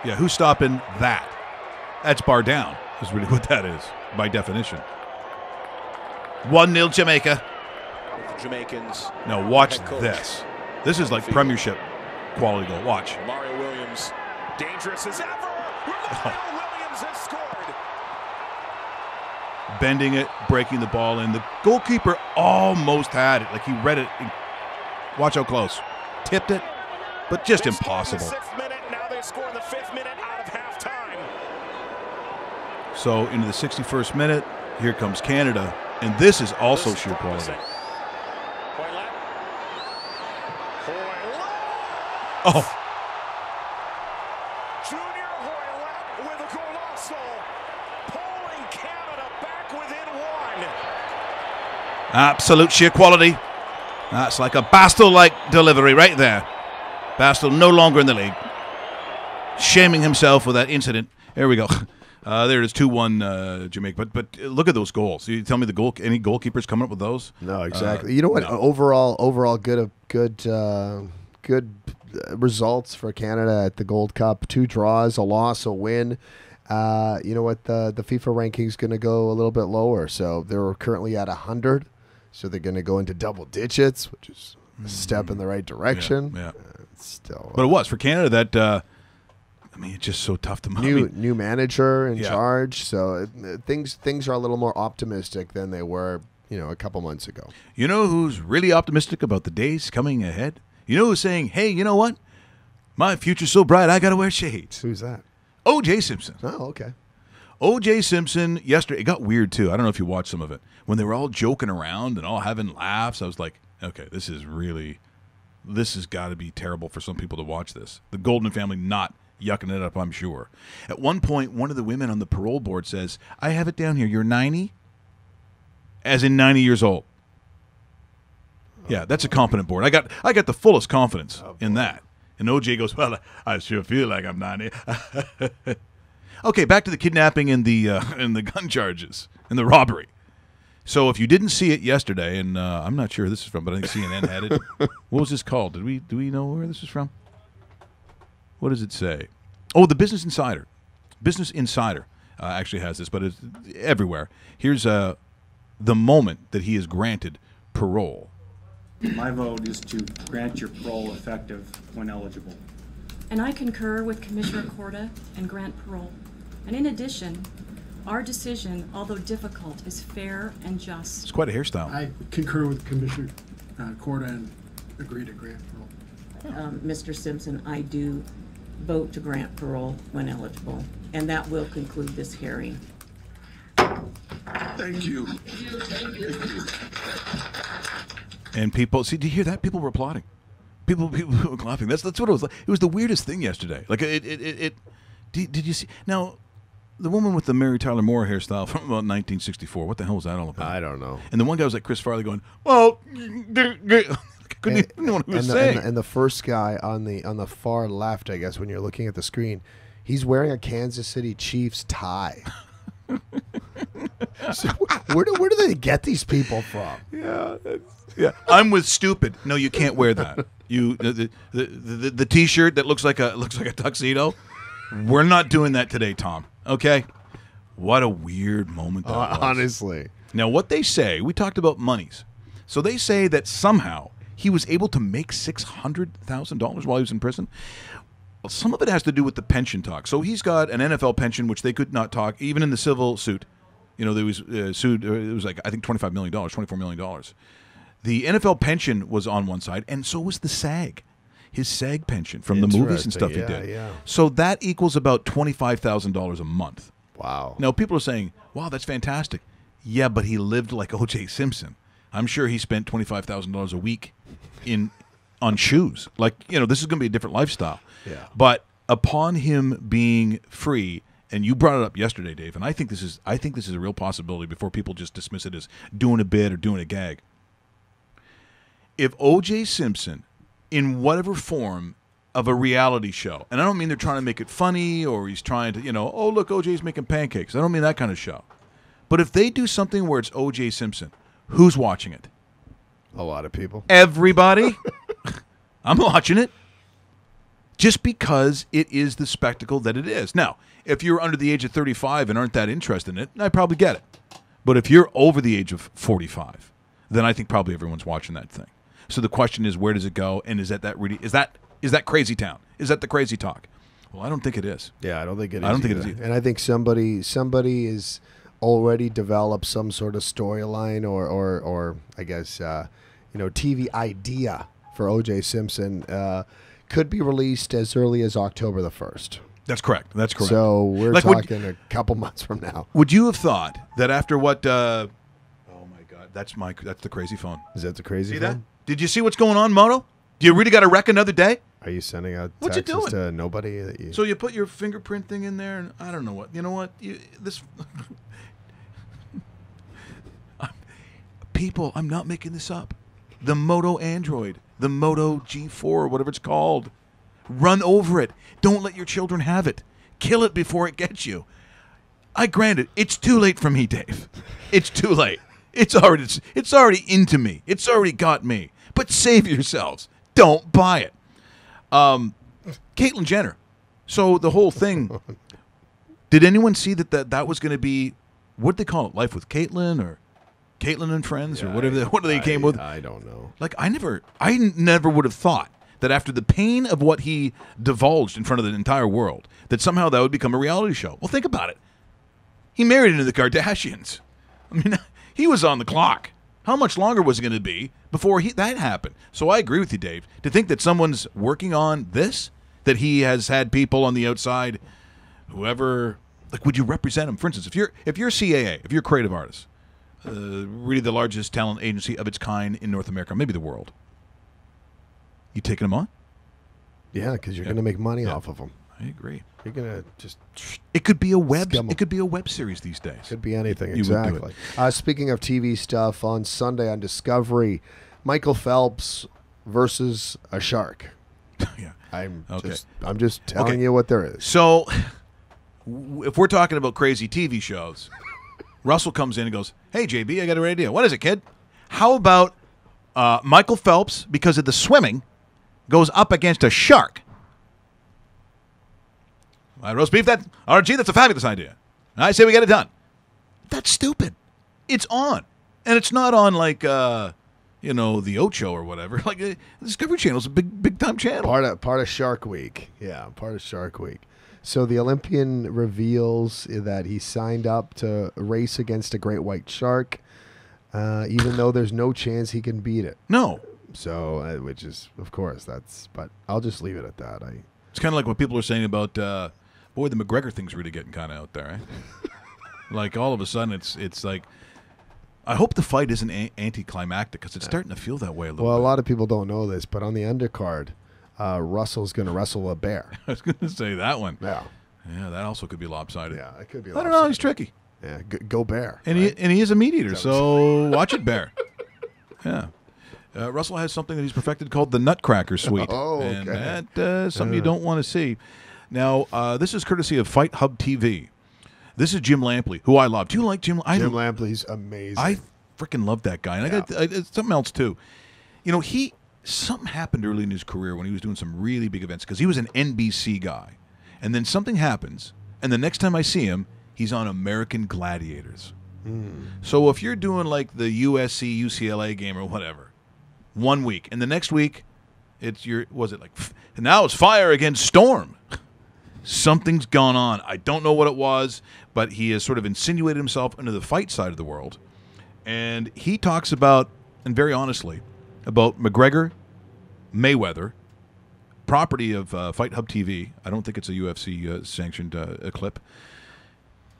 Yeah, who's stopping that? That's bar down, is really what that is, by definition. 1-0 Jamaica. The Jamaicans. Now watch this. This is like premiership quality goal. Watch. Mario Williams, dangerous as ever. Mario Williams has scored. Bending it, breaking the ball in. The goalkeeper almost had it. Like he read it. Watch how close. Tipped it, but just impossible. In the 6th minute, now they score in the 5th minute out of halftime. So into the 61st minute, here comes Canada, and this is also sheer quality. Oh. Junior Hoylett with a golazo, pulling Canada back within one. Absolute sheer quality. That's like a Bastel-like delivery right there. Bastel no longer in the league. Shaming himself with that incident. There we go. There it is, 2-1 Jamaica. But look at those goals. You tell me any goalkeepers coming up with those? No, exactly. You know what? No. Overall, good results for Canada at the Gold Cup. 2 draws, a loss, a win. You know what? The FIFA ranking is going to go a little bit lower. So they're currently at 100. So they're going to go into double digits, which is a step in the right direction. Yeah. Still, but it was for Canada that. It's just so tough to new manager in charge. So things are a little more optimistic than they were, a couple months ago. You know who's really optimistic about the days coming ahead? You know who's saying, hey, you know what? My future's so bright, I got to wear shades. Who's that? O.J. Simpson. Oh, okay. O.J. Simpson yesterday, it got weird too. I don't know if you watched some of it. When they were all joking around and all having laughs, I was like, okay, this has got to be terrible for some people to watch this. The Golden family not yucking it up, I'm sure. At one point, one of the women on the parole board says, I have it down here, you're 90? As in 90 years old. Yeah, that's a competent board. I got the fullest confidence in that. And O.J. goes, well, I sure feel like I'm 90. Okay, back to the kidnapping and the gun charges and the robbery. So if you didn't see it yesterday, and I'm not sure who this is from, but I think CNN had it. What was this called? Do we know where this is from? What does it say? Oh, the Business Insider. Business Insider actually has this, but it's everywhere. Here's the moment that he is granted parole. My vote is to grant your parole effective when eligible. And I concur with Commissioner Korda and grant parole. And in addition, our decision, although difficult, is fair and just. It's quite a hairstyle. I concur with Commissioner Korda and agree to grant parole. Mr. Simpson, I do vote to grant parole when eligible, and that will conclude this hearing. Thank you. And people, see, do you hear that? People were applauding. People were clapping. That's what it was like. It was the weirdest thing yesterday. Like did you see? Now, the woman with the Mary Tyler Moore hairstyle from about 1964. What the hell was that all about? I don't know. And the one guy was like Chris Farley going, "Oh," couldn't even know what he was saying. And the first guy on the far left, I guess, when you're looking at the screen, he's wearing a Kansas City Chiefs tie. So where do they get these people from? Yeah, I'm with stupid. No, you can't wear that. You the T-shirt that looks like a tuxedo. We're not doing that today, Tom. Okay. What a weird moment that was. Honestly. Now, what they say, we talked about monies. So they say that somehow he was able to make $600,000 while he was in prison. Well, some of it has to do with the pension talk. So he's got an NFL pension, which they could not talk, even in the civil suit. You know, they was sued. It was like, I think, $25 million, $24 million. The NFL pension was on one side, and so was the SAG. His SAG pension from the movies and stuff he did. Yeah. So that equals about $25,000 a month. Wow. Now, people are saying, wow, that's fantastic. Yeah, but he lived like O.J. Simpson. I'm sure he spent $25,000 a week on shoes. Like, you know, this is going to be a different lifestyle. Yeah. But upon him being free, and you brought it up yesterday, Dave, and I think this is a real possibility before people just dismiss it as doing a bit or doing a gag. If O.J. Simpson, in whatever form of a reality show, and I don't mean they're trying to make it funny or he's trying to, you know, oh, look, O.J.'s making pancakes. I don't mean that kind of show. But if they do something where it's O.J. Simpson, who's watching it? A lot of people. Everybody. I'm watching it. Just because it is the spectacle that it is. Now, if you're under the age of 35 and aren't that interested in it, I probably get it. But if you're over the age of 45, then I think probably everyone's watching that thing. So the question is, where does it go? And is that really is that crazy town? Is that the crazy talk? Well, I don't think it is. Yeah, I don't think it is. I don't think it is either. And I think somebody is already developed some sort of storyline or I guess TV idea for O.J. Simpson. Could be released as early as October the 1st. That's correct. That's correct. So we're talking a couple months from now. Would you have thought that after what? Oh my God, that's the crazy phone. Is that the crazy see phone? That? Did you see what's going on, Moto? Do you really got to wreck another day? Are you sending out what texts you doing? to nobody? So you put your fingerprint thing in there, and I don't know what. You know what? People, I'm not making this up. The Moto Android, the Moto G4, or whatever it's called. Run over it. Don't let your children have it. Kill it before it gets you. Granted, it's too late for me, Dave. It's too late. It's already into me. It's already got me. But save yourselves. Don't buy it. Caitlyn Jenner. So the whole thing. Did anyone see that was going to be, what did they call it? Life with Caitlyn or Caitlyn and Friends or whatever? What they came with? I don't know. Like I never would have thought that after the pain of what he divulged in front of the entire world, that somehow that would become a reality show. Well, think about it. He married into the Kardashians. I mean, he was on the clock. How much longer was it going to be before that happened? So I agree with you, Dave. To think that someone's working on this, that he has had people on the outside, whoever Like, would you represent him? For instance, if you're CAA, if you're a creative artist, really the largest talent agency of its kind in North America, maybe the world, you taking him on? Yeah, because you're going to make money off of them. I agree. You're going to just. It could be a web. It could be a web series these days. Could be anything. You would do Exactly. Speaking of TV stuff, on Sunday on Discovery, Michael Phelps versus a shark. Yeah. I'm just telling you what there is. So, if we're talking about crazy TV shows, Russell comes in and goes, "Hey, JB, I got an idea. What is it, kid? How about Michael Phelps, because of the swimming, goes up against a shark?" Roast beef, RG, that's a fabulous idea. I say we get it done. That's stupid. It's on. And it's not on like, the Ocho or whatever. Like, the Discovery Channel's a big time channel. Part of Shark Week. Yeah, part of Shark Week. So the Olympian reveals that he signed up to race against a great white shark, even though there's no chance he can beat it. No. So, which is, of course, but I'll just leave it at that. It's kind of like what people are saying about, boy, the McGregor thing's really getting kind of out there, eh? Like, all of a sudden, it's like, I hope the fight isn't anticlimactic, because it's starting to feel that way a little bit. Well, a lot of people don't know this, but on the undercard, Russell's going to wrestle a bear. I was going to say that one. Yeah. Yeah, that also could be lopsided. Yeah, it could be I lopsided. don't know. He's tricky. Yeah, go bear. And he is a meat eater, so watch it, bear. Yeah. Russell has something that he's perfected called the Nutcracker Suite. Oh, okay. And that's something you don't want to see. Now, this is courtesy of Fight Hub TV. This is Jim Lampley, who I love. Do you like Jim? Jim Lampley's amazing. I freaking love that guy. And I got something else, too. Something happened early in his career when he was doing some really big events, because he was an NBC guy. And then something happens, and the next time I see him, he's on American Gladiators. So if you're doing like the USC, UCLA game or whatever, 1 week, and the next week, now it's Fire Against Storm. Something's gone on. I don't know what it was, but he has sort of insinuated himself into the fight side of the world. And he talks about, and very honestly, about McGregor, Mayweather, property of Fight Hub TV. I don't think it's a UFC sanctioned clip.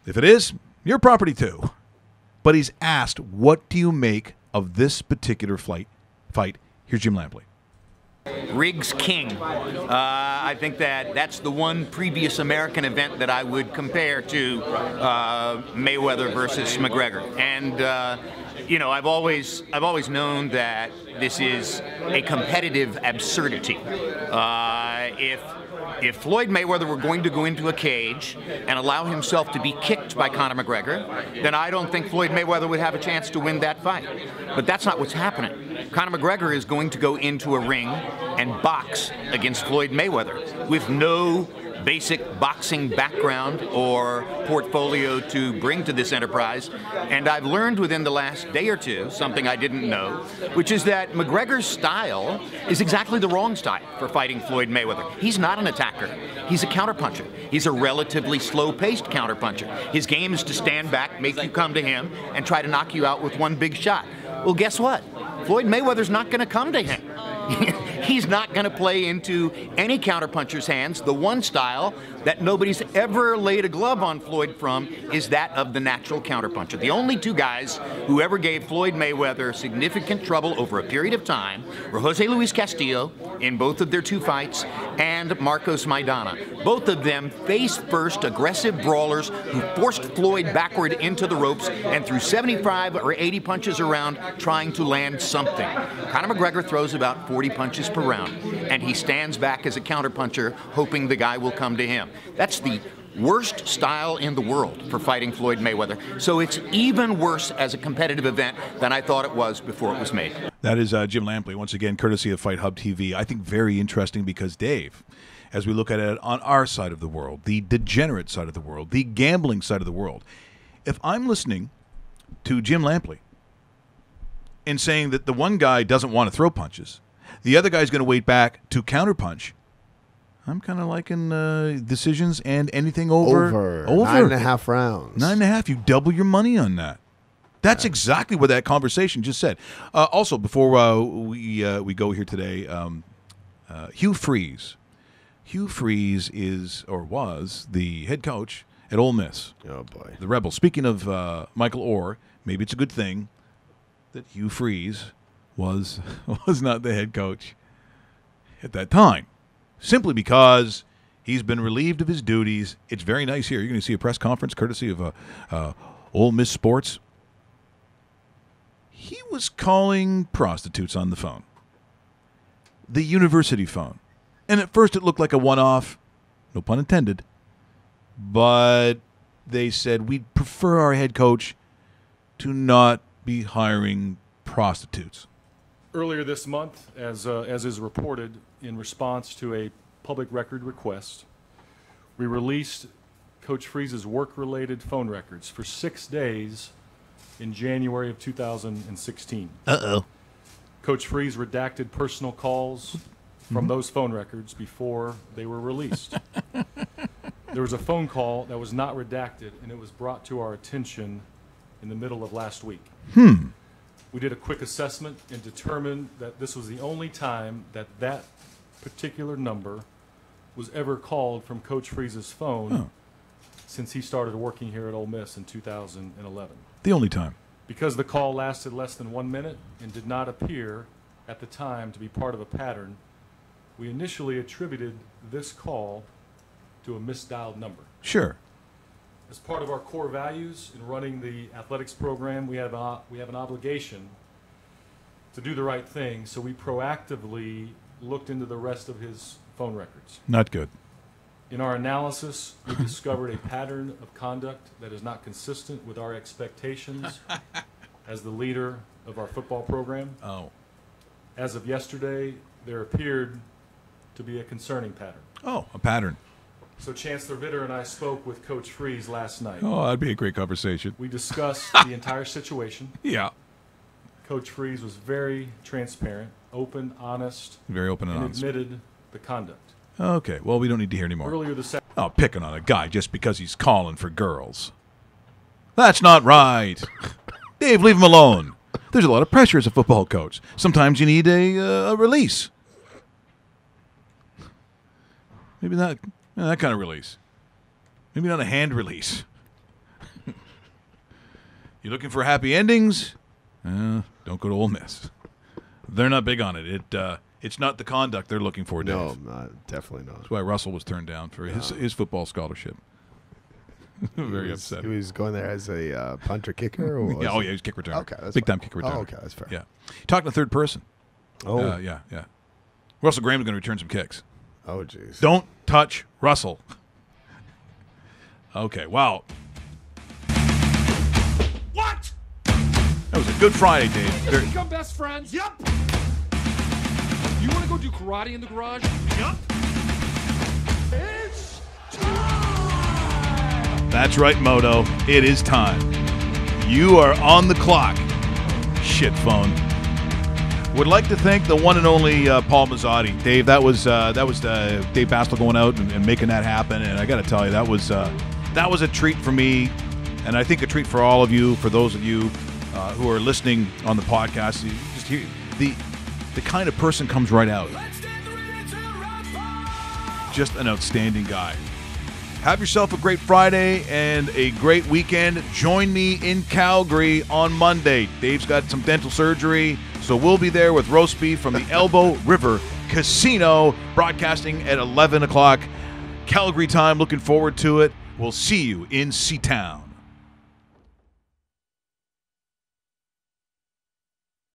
If it is, your property too. But he's asked, what do you make of this particular fight? Here's Jim Lampley. Riggs King. I think that's the one previous American event that I would compare to Mayweather versus McGregor. And I've always known that this is a competitive absurdity. If Floyd Mayweather were going to go into a cage and allow himself to be kicked by Conor McGregor, then I don't think Floyd Mayweather would have a chance to win that fight. But that's not what's happening. Conor McGregor is going to go into a ring and box against Floyd Mayweather with no basic boxing background or portfolio to bring to this enterprise. And I've learned within the last day or two something I didn't know, which is that McGregor's style is exactly the wrong style for fighting Floyd Mayweather. He's not an attacker. He's a counterpuncher. He's a relatively slow-paced counterpuncher. His game is to stand back, make you come to him, and try to knock you out with one big shot. Well, guess what? Floyd Mayweather's not going to come to him. He's not going to play into any counterpuncher's hands. The one style that nobody's ever laid a glove on Floyd from is that of the natural counterpuncher. The only two guys who ever gave Floyd Mayweather significant trouble over a period of time were Jose Luis Castillo in both of their two fights and Marcos Maidana. Both of them face-first aggressive brawlers who forced Floyd backward into the ropes and threw 75 or 80 punches around trying to land something. Conor McGregor throws about 40 punches per round, and he stands back as a counterpuncher hoping the guy will come to him. That's the worst style in the world for fighting Floyd Mayweather. So it's even worse as a competitive event than I thought it was before it was made. That is Jim Lampley, once again, courtesy of Fight Hub TV. I think very interesting because, Dave, as we look at it on our side of the world, the degenerate side of the world, the gambling side of the world, if I'm listening to Jim Lampley and saying that the one guy doesn't want to throw punches, the other guy's going to wait back to counterpunch, I'm kind of liking decisions and anything over 9.5 rounds. 9.5. You double your money on that. That's exactly what that conversation just said. Also, before we go here today, Hugh Freeze. Hugh Freeze is or was the head coach at Ole Miss. Oh, boy. The Rebels. Speaking of Michael Orr, maybe it's a good thing that Hugh Freeze was not the head coach at that time, simply because he's been relieved of his duties. It's very nice here. You're going to see a press conference courtesy of Ole Miss Sports. He was calling prostitutes on the phone, the university phone. And at first it looked like a one-off, no pun intended, but they said we'd prefer our head coach to not be hiring prostitutes. Earlier this month, as is reported, in response to a public record request, we released Coach Freeze's work-related phone records for 6 days in January of 2016. Uh-oh. Coach Freeze redacted personal calls from those phone records before they were released. There was a phone call that was not redacted, and it was brought to our attention in the middle of last week. We did a quick assessment and determined that this was the only time that that particular number was ever called from Coach Freeze's phone since he started working here at Ole Miss in 2011. The only time. Because the call lasted less than 1 minute and did not appear at the time to be part of a pattern, we initially attributed this call to a misdialed number. Sure. As part of our core values in running the athletics program, we have an obligation to do the right thing, so we proactively looked into the rest of his phone records. Not good. In our analysis, we discovered a pattern of conduct that is not consistent with our expectations as the leader of our football program. Oh. As of yesterday, there appeared to be a concerning pattern. Oh, a pattern. So Chancellor Vitter and I spoke with Coach Freeze last night. Oh, that'd be a great conversation. We discussed the entire situation. Yeah. Coach Freeze was very transparent, open, honest. Very open and honest. Admitted the conduct. Okay, well, we don't need to hear any more. Earlier this picking on a guy just because he's calling for girls. That's not right. Dave, leave him alone. There's a lot of pressure as a football coach. Sometimes you need a release. Maybe not that kind of release. Maybe not a hand release. You looking for happy endings? Don't go to Ole Miss. They're not big on it. It's not the conduct they're looking for, Dave. No, definitely not. That's why Russell was turned down for his football scholarship. Very upset. He was going there as a punter kicker? Or yeah, he was kick returner. Okay, that's big time fine. kick returner. Oh, okay, that's fair. Yeah. Talking to third person. Oh. Yeah. Russell Graham's going to return some kicks. Oh, jeez. Don't touch Russell. Okay, wow. What? That was a good Friday, Dave. Did we become best friends? Yup. You want to go do karate in the garage? Yup. It's time! That's right, Moto. It is time. You are on the clock. Shit phone. Would like to thank the one and only Paul Mazzotti. Dave, that was Dave Bastel going out and making that happen. And I got to tell you, that was a treat for me, and I think a treat for all of you. For those of you who are listening on the podcast, you just hear the kind of person comes right out. Just an outstanding guy. Have yourself a great Friday and a great weekend. Join me in Calgary on Monday. Dave's got some dental surgery, so we'll be there with roast beef from the Elbow River Casino, broadcasting at 11 o'clock Calgary time. Looking forward to it. We'll see you in Seatown.